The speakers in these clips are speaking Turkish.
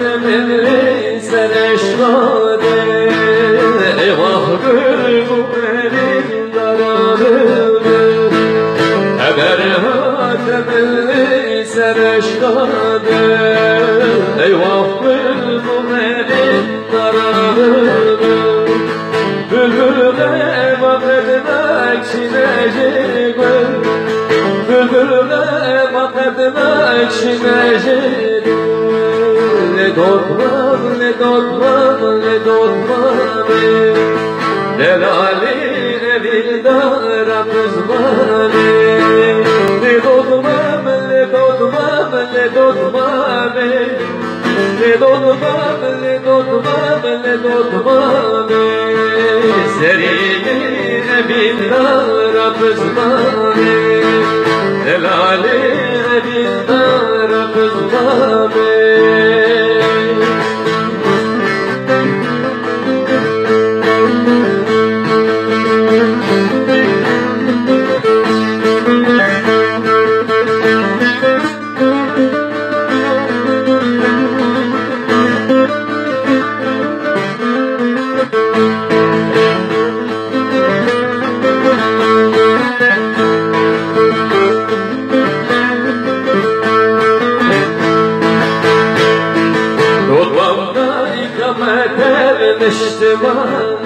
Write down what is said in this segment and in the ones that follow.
temeli serişkade eyvah gül bu benim daralımım eğer temeli serişkade eyvah gül bu benim daralımım bülbüle vakıdına çinecek bülbüle vakıdına çinecek ne dotmam ne dotmam ne dotmam delali evildara kızmane ne dotmam ne dotmam ne dotmam ne dotmam ne dotmam ne dotmam serine evildara kızmane delali evildara kızmane Niştiman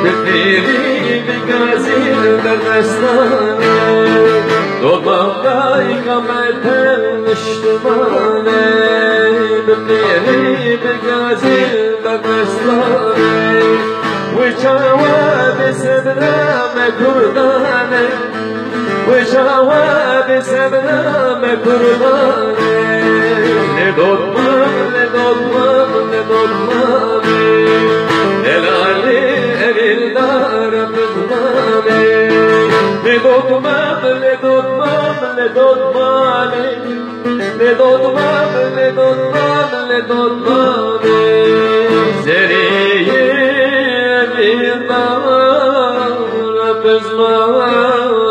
Befiri begazir bernestan Dolmamda ikametem niştiman Befiri begazir bernestan Vıçava besebname kurdane Vıçava besebname kurdane Ne dolmam ne dolmam ne dolmam Delali evildara kızmame Ne dotmam ne dotmam ne dotmam Ne dotmam ne dotmam ne dotmam Seriye evildara kızmame